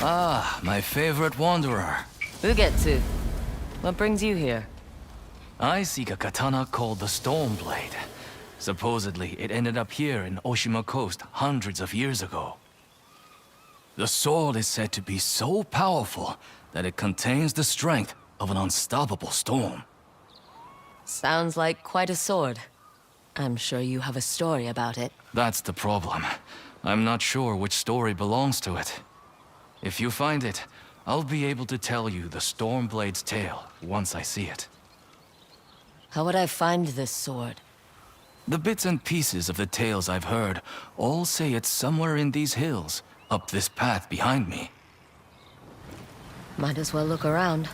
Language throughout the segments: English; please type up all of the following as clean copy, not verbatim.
Ah, my favorite wanderer. Ugetsu. What brings you here? I seek a katana called the Stormblade. Supposedly, it ended up here in Oshima Coast hundreds of years ago. The sword is said to be so powerful that it contains the strength of an unstoppable storm. Sounds like quite a sword. I'm sure you have a story about it. That's the problem. I'm not sure which story belongs to it. If you find it, I'll be able to tell you the Stormblade's tale once I see it. How would I find this sword? The bits and pieces of the tales I've heard all say it's somewhere in these hills, up this path behind me. Might as well look around.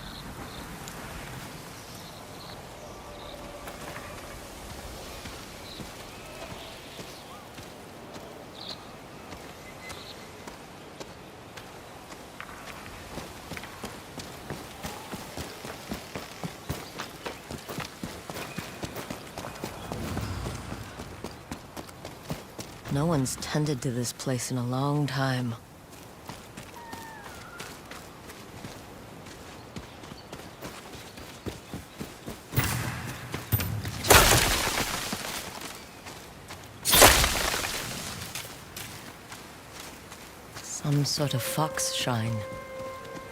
No one's tended to this place in a long time. Some sort of fox shrine.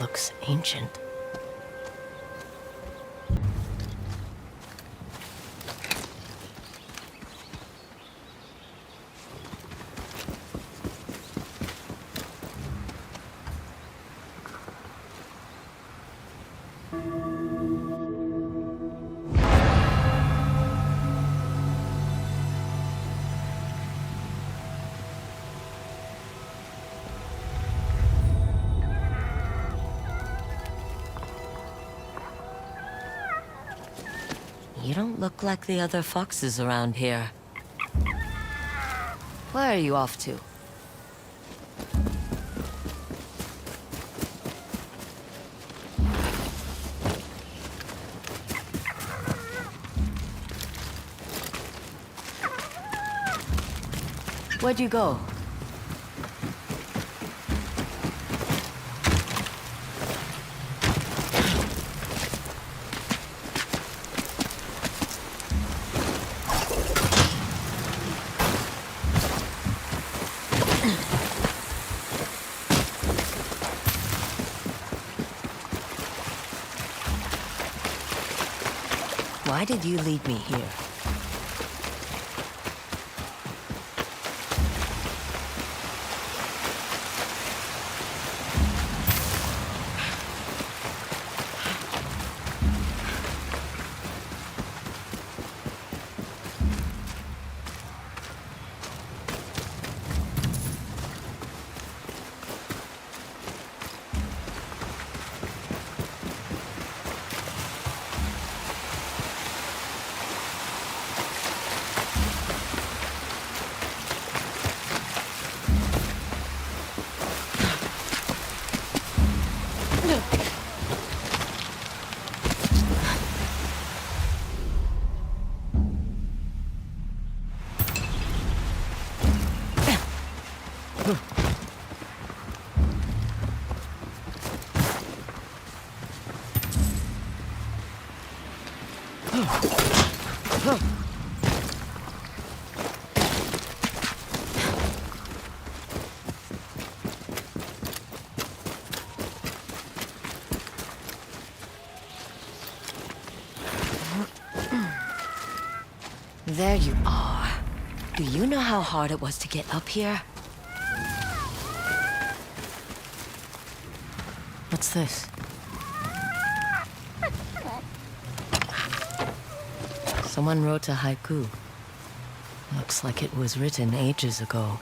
Looks ancient. You don't look like the other foxes around here. Where are you off to? Where'd you go? Why did you lead me here? There you are. Do you know how hard it was to get up here? What's this? Someone wrote a haiku. Looks like it was written ages ago.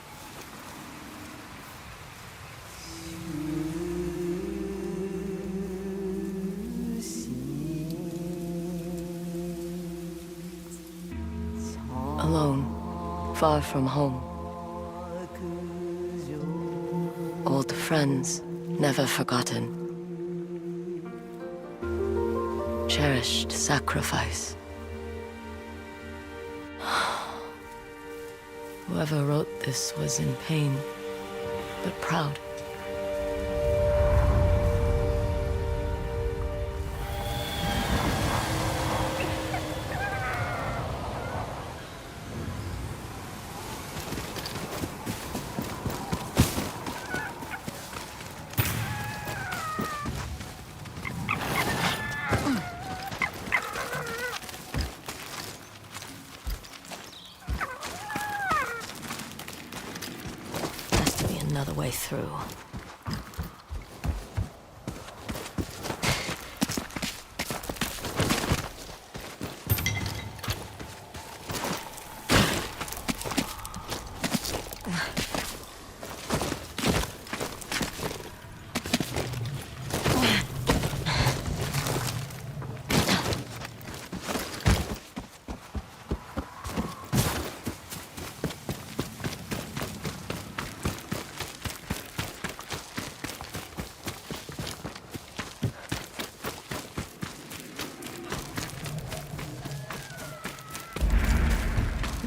Alone, far from home. Old friends, never forgotten. Cherished sacrifice. Whoever wrote this was in pain, but proud. another way through.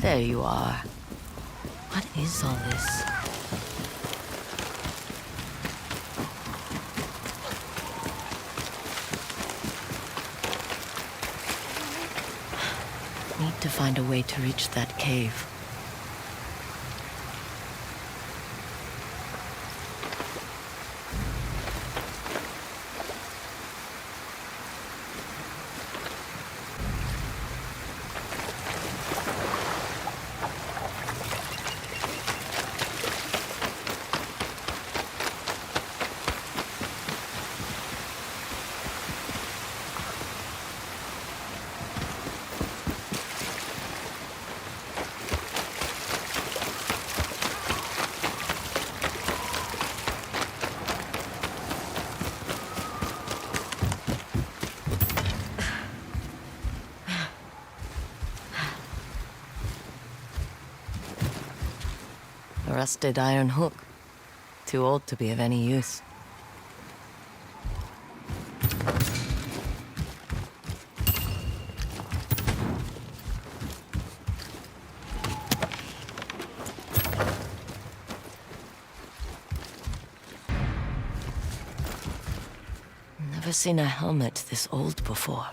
There you are. What is all this? Need to find a way to reach that cave. A rusted iron hook. Too old to be of any use. Never seen a helmet this old before.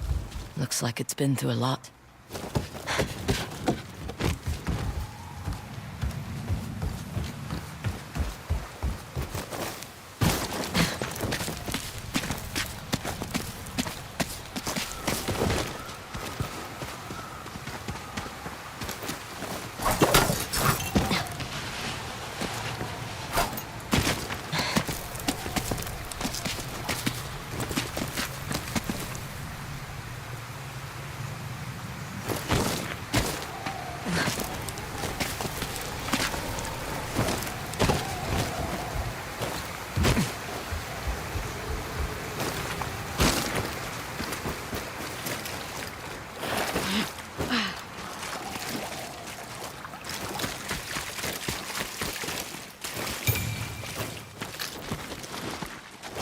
Looks like it's been through a lot.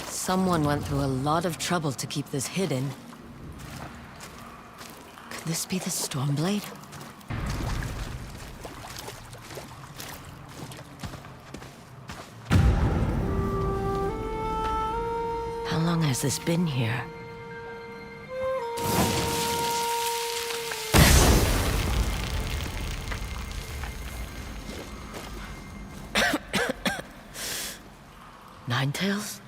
Someone went through a lot of trouble to keep this hidden. Could this be the Stormblade? How long has this been here? Ninetales?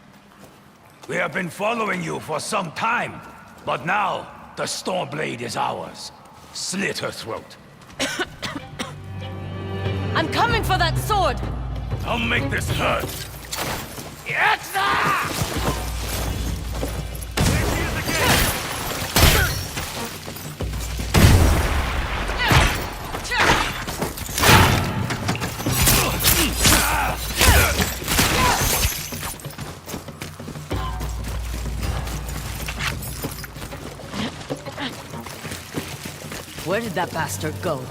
We have been following you for some time, but now the Stormblade is ours. Slit her throat. I'm coming for that sword! I'll make this hurt. Yatsa! Where did that bastard go?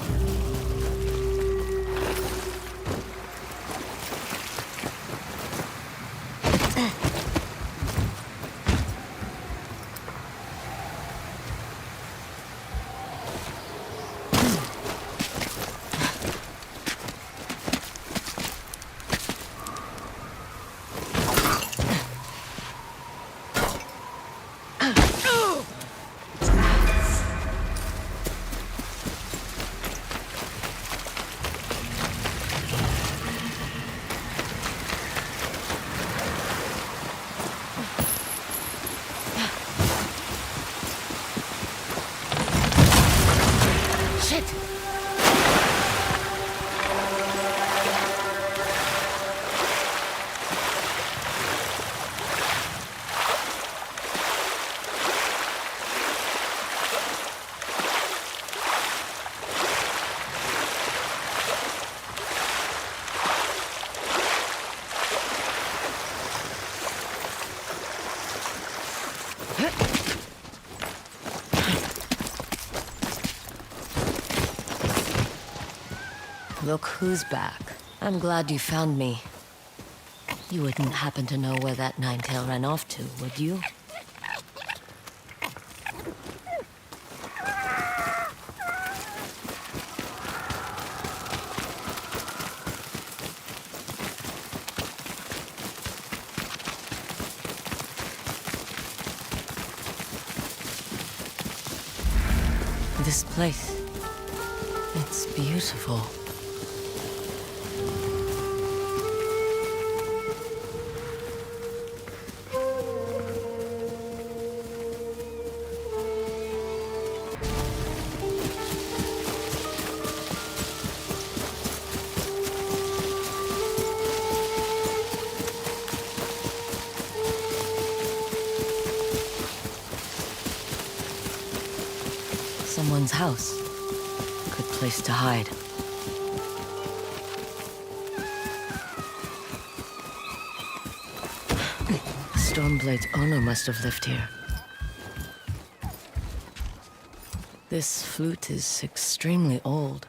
Look who's back. I'm glad you found me. You wouldn't happen to know where that nine-tail ran off to, would you? This place, it's beautiful. Someone's house. Good place to hide. Stormblade's owner must have lived here. This flute is extremely old.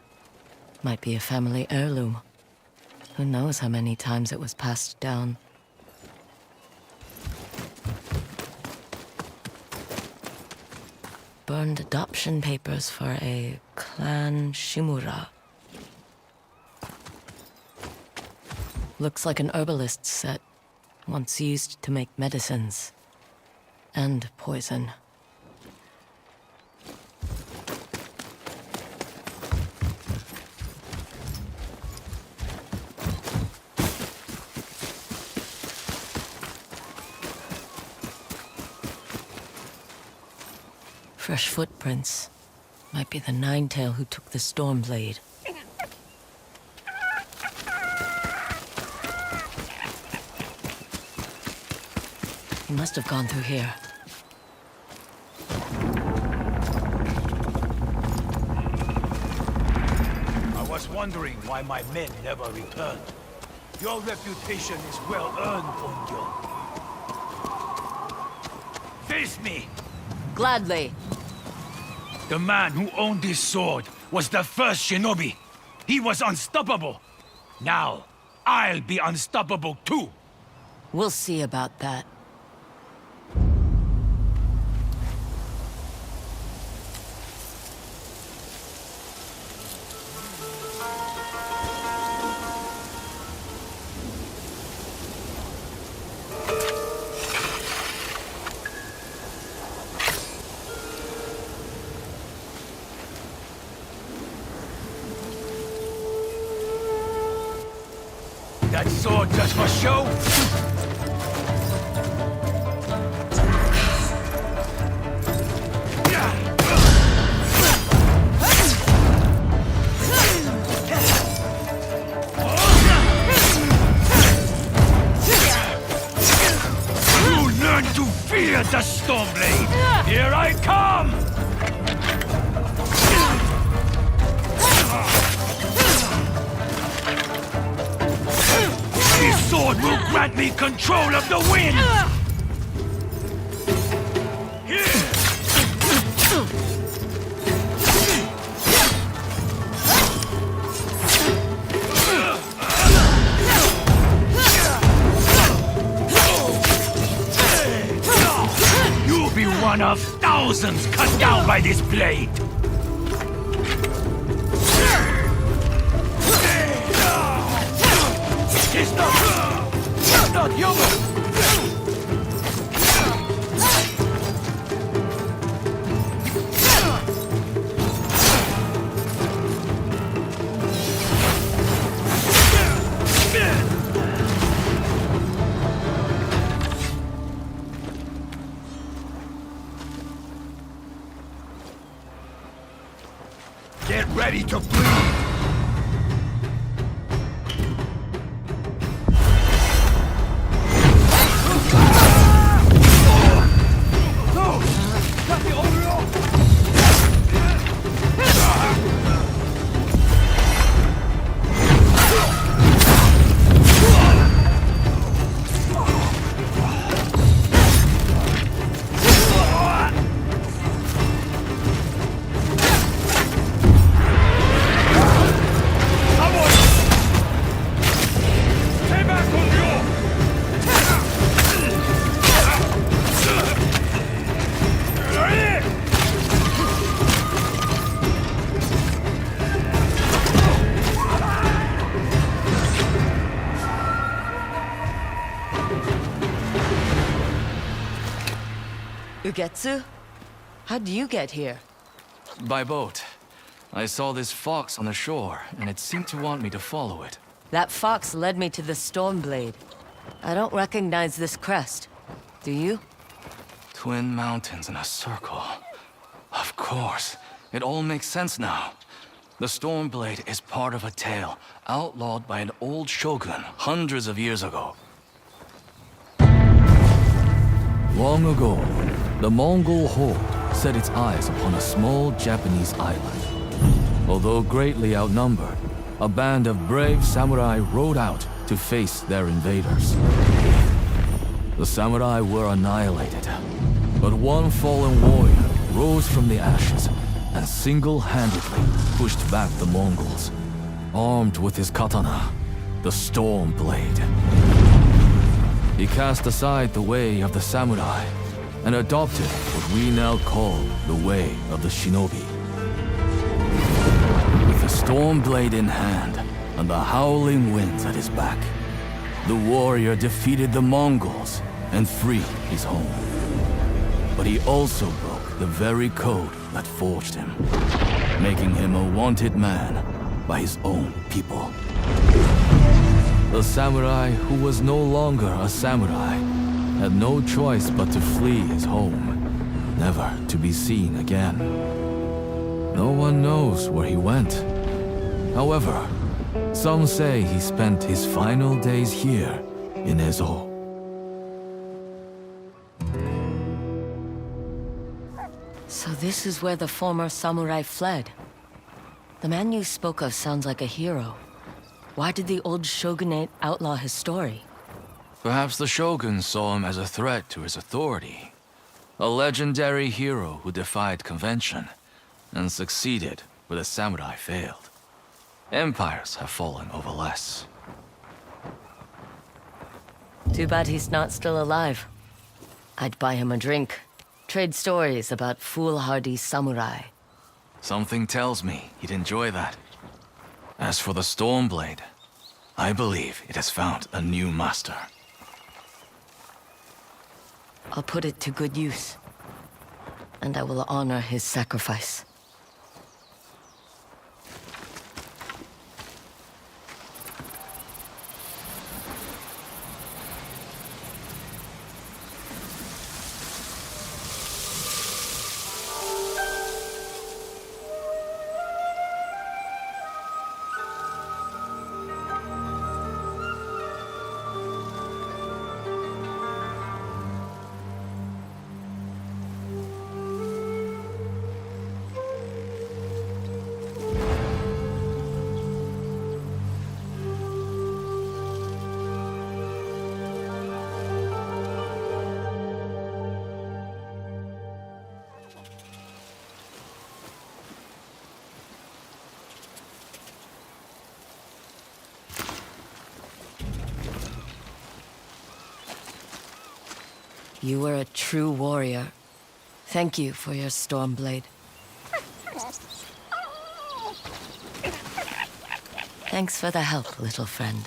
Might be a family heirloom. Who knows how many times it was passed down. Burned adoption papers for a clan Shimura. Looks like an herbalist's set, once used to make medicines. And poison. Fresh footprints. Might be the Ninetail who took the Stormblade. He must have gone through here. I was wondering why my men never returned. Your reputation is well earned, Onyo. Face me! Gladly. The man who owned this sword was the first shinobi. He was unstoppable. Now, I'll be unstoppable too. We'll see about that. That sword just for show? You learn to fear the Stormblade! Here I come! This sword will grant me control of the wind! You'll be one of thousands cut down by this blade! It's not human! Get ready to bleed! Ugetsu? How'd you get here? By boat. I saw this fox on the shore, and it seemed to want me to follow it. That fox led me to the Stormblade. I don't recognize this crest. Do you? Twin mountains in a circle. Of course. It all makes sense now. The Stormblade is part of a tale outlawed by an old shogun hundreds of years ago. Long ago, the Mongol horde set its eyes upon a small Japanese island. Although greatly outnumbered, a band of brave samurai rode out to face their invaders. The samurai were annihilated, but one fallen warrior rose from the ashes and single-handedly pushed back the Mongols, armed with his katana, the Stormblade. He cast aside the way of the samurai and adopted what we now call the way of the shinobi. With the Stormblade in hand and the howling winds at his back, the warrior defeated the Mongols and freed his home. But he also broke the very code that forged him, making him a wanted man by his own people. The samurai who was no longer a samurai had no choice but to flee his home, never to be seen again. No one knows where he went. However, some say he spent his final days here in Ezo. So this is where the former samurai fled. The man you spoke of sounds like a hero. Why did the old shogunate outlaw his story? Perhaps the shogun saw him as a threat to his authority. A legendary hero who defied convention and succeeded where the samurai failed. Empires have fallen over less. Too bad he's not still alive. I'd buy him a drink. Trade stories about foolhardy samurai. Something tells me he'd enjoy that. As for the Stormblade, I believe it has found a new master. I'll put it to good use. And I will honor his sacrifice. You were a true warrior. Thank you for your Stormblade. Thanks for the help, little friend.